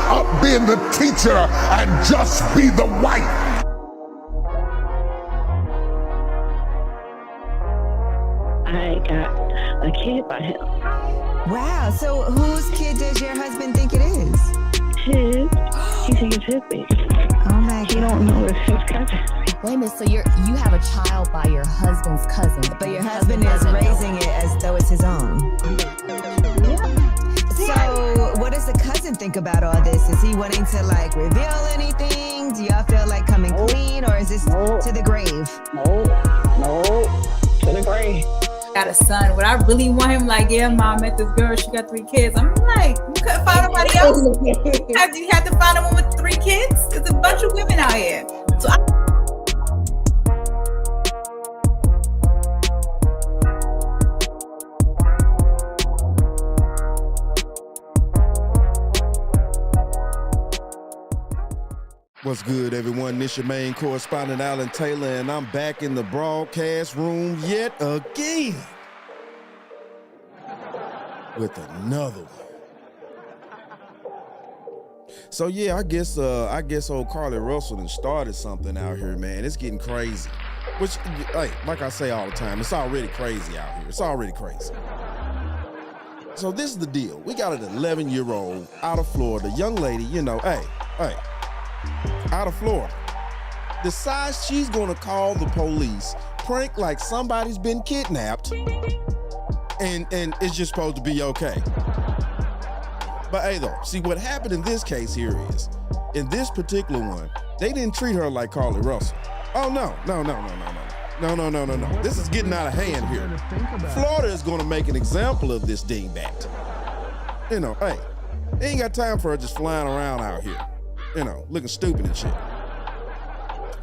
up being the teacher and just be the wife. I got a kid by him. Wow, so whose kid does your husband think it is? His. He thinks it's his baby. Oh my God. He don't know it's his cousin. Wait a minute, so you have a child by your husband's cousin. But your husband is raising it as though it's his own. So what does the cousin think about all this? Is he wanting to like reveal anything? Do y'all feel like coming clean, or is this to the grave? No, to the grave. Got a son. Would I really want him like, yeah, mom met this girl, she got 3 kids? I'm like, you couldn't find nobody else. You had to find a woman with 3 kids? There's a bunch of women out here. So What's good, everyone? This your main correspondent, Alan Taylor, and I'm back in the broadcast room yet again with another one. So yeah, I guess old Carlee Russell done started something out here, man. It's getting crazy. Which, hey, like I say all the time, it's already crazy out here. It's already crazy. So this is the deal. We got an 11-year-old out of Florida, young lady, you know, hey, out of Florida, decides she's gonna call the police, prank like somebody's been kidnapped, and it's just supposed to be okay. But hey though, see what happened in this case here is, in this particular one, they didn't treat her like Carlee Russell. Oh no. This is getting out of hand here. Florida is gonna make an example of this dingbat. You know, hey, they ain't got time for her just flying around out here, you know, looking stupid and shit.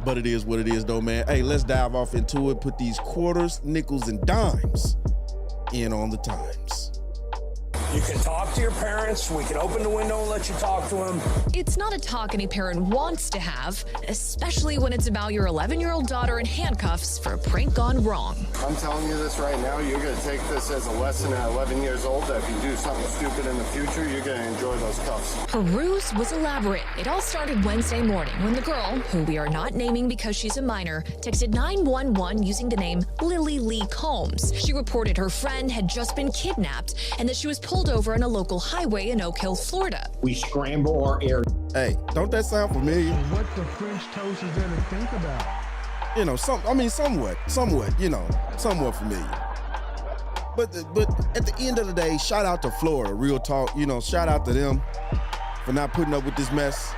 But it is what it is though, man. Hey, let's dive off into it. Put these quarters, nickels, and dimes in on the times. You can talk to your parents. We can open the window and let you talk to them. It's not a talk any parent wants to have, especially when it's about your 11-year-old daughter in handcuffs for a prank gone wrong. I'm telling you this right now, you're going to take this as a lesson at 11 years old, that if you do something stupid in the future, you're going to enjoy those cuffs. Her ruse was elaborate. It all started Wednesday morning when the girl, who we are not naming because she's a minor, texted 911 using the name Lily Lee Combs. She reported her friend had just been kidnapped and that she was pulled over on a local highway in Oak Hill, Florida. We scramble our air. Hey, don't that sound familiar? What the French toast is there to think about? You know, somewhat, you know, somewhat familiar. But at the end of the day, shout out to Florida, real talk. You know, shout out to them for not putting up with this mess.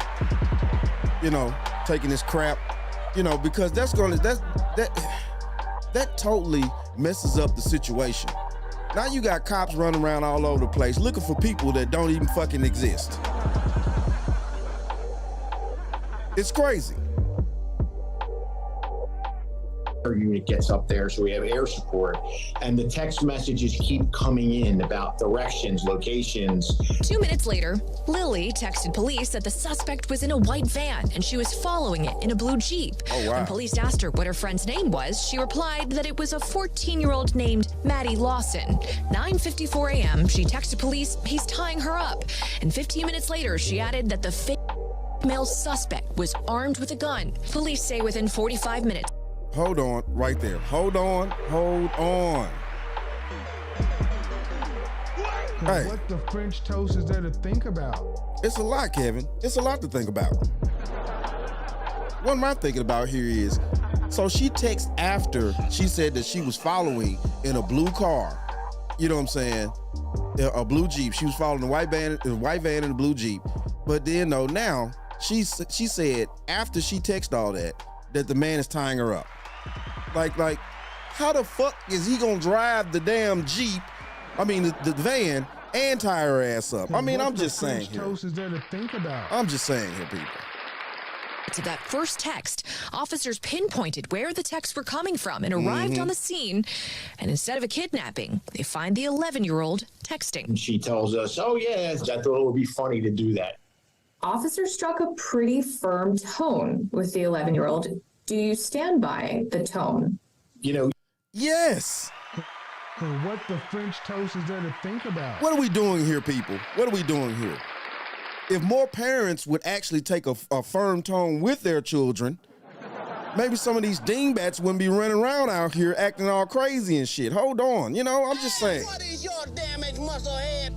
You know, taking this crap. You know, because that totally messes up the situation. Now you got cops running around all over the place looking for people that don't even fucking exist. It's crazy. Our unit gets up there, so we have air support, and the text messages keep coming in about directions, locations. 2 minutes later, Lily texted police that the suspect was in a white van and she was following it in a blue Jeep. Oh, wow. When police asked her what her friend's name was, she replied that it was a 14-year-old named Maddie Lawson. 9:54 a.m., she texted police he's tying her up. And 15 minutes later, she added that the male suspect was armed with a gun. Police say within 45 minutes. Hold on, right there. Hold on. Hey. What the French toast is there to think about? It's a lot, Kevin. It's a lot to think about. What am I thinking about here is, so she texts after she said that she was following in a blue car. You know what I'm saying? A blue Jeep. She was following the white van in a blue Jeep. But then, no, now she said after she texted all that the man is tying her up. Like, how the fuck is he gonna drive the damn Jeep? I mean, the van and tie her ass up. I mean, I'm just saying here. Toast is there to think about? I'm just saying here, people. To that first text, officers pinpointed where the texts were coming from and arrived on the scene. And instead of a kidnapping, they find the 11-year-old texting. And she tells us, oh yeah, I thought it would be funny to do that. Officers struck a pretty firm tone with the 11-year-old. Do you stand by the tone? You know. Yes. What the French toast is there to think about? What are we doing here, people? What are we doing here? if more parents would actually take a firm tone with their children, maybe some of these dingbats wouldn't be running around out here acting all crazy and shit. Hold on, you know, I'm just saying. What is your damaged muscle head?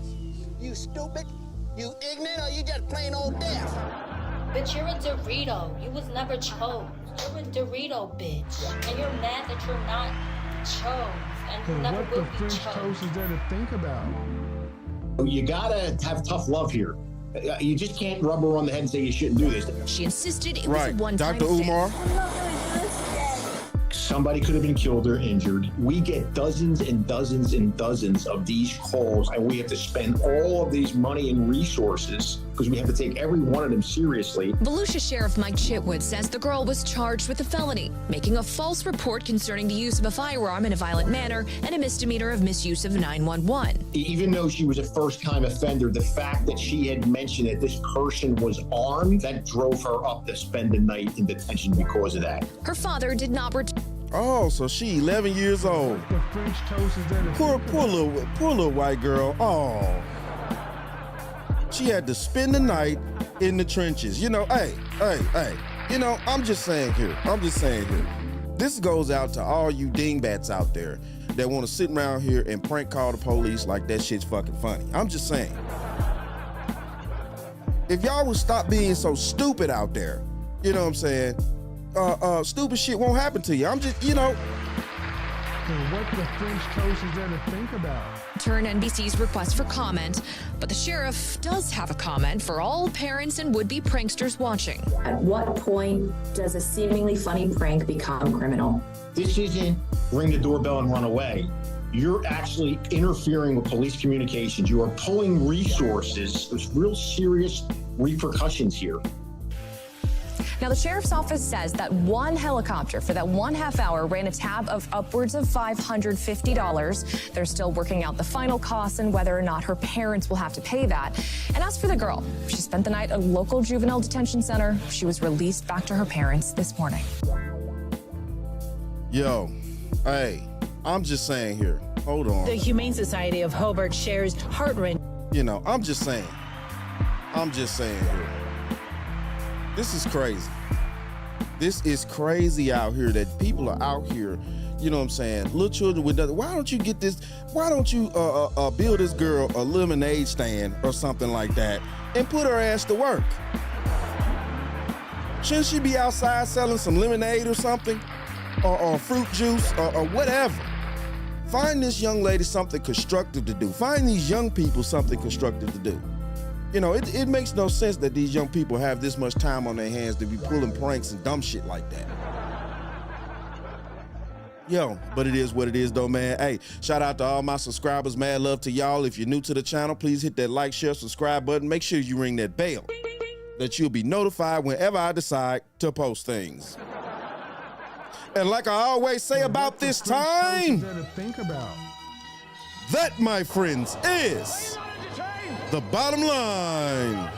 You stupid? You ignorant, or you just plain old deaf? Bitch, you're a Dorito. You was never chose. You're a Dorito, bitch. And you're mad that you're not chose. And you never What will the be French chose. toast is there to think about? You gotta have tough love here. You just can't rub her on the head and say you shouldn't do this. She insisted it was a one-time Dr. thing. Umar. Somebody could have been killed or injured. We get dozens and dozens and dozens of these calls, and we have to spend all of these money and resources because we have to take every one of them seriously. Volusia Sheriff Mike Chitwood says the girl was charged with a felony, making a false report concerning the use of a firearm in a violent manner and a misdemeanor of misuse of 911. Even though she was a first-time offender, the fact that she had mentioned that this person was armed, that drove her up to spend the night in detention because of that. Her father did not return. Oh, so she 11 years old. The French toast is there to Poor little white girl. Oh. She had to spend the night in the trenches. You know, hey. You know, I'm just saying here. This goes out to all you dingbats out there that want to sit around here and prank call the police like that shit's fucking funny. I'm just saying. If y'all would stop being so stupid out there, you know what I'm saying? Stupid shit won't happen to you. I'm just, you know. What the French toast is there to think about? Turn NBC's request for comment, but the sheriff does have a comment for all parents and would-be pranksters watching. At what point does a seemingly funny prank become criminal? This isn't ring the doorbell and run away. You're actually interfering with police communications. You are pulling resources. There's real serious repercussions here. Now, the sheriff's office says that one helicopter for that 1/2 hour ran a tab of upwards of $550. They're still working out the final costs and whether or not her parents will have to pay that. And as for the girl, she spent the night at a local juvenile detention center. She was released back to her parents this morning. Yo, hey, I'm just saying here. Hold on. The Humane Society of Hobart shares heart-wrenching. You know, I'm just saying here. This is crazy. This is crazy out here that people are out here, you know what I'm saying, little children with nothing. Why don't you get this, why don't you build this girl a lemonade stand or something like that and put her ass to work? Shouldn't she be outside selling some lemonade or something? Or fruit juice or whatever? Find this young lady something constructive to do. Find these young people something constructive to do. You know, it makes no sense that these young people have this much time on their hands to be pulling pranks and dumb shit like that. Yo, but it is what it is though, man. Hey, shout out to all my subscribers. Mad love to y'all. If you're new to the channel, please hit that like, share, subscribe button. Make sure you ring that bell that you'll be notified whenever I decide to post things. And like I always say about this time, that, my friends, is the bottom line.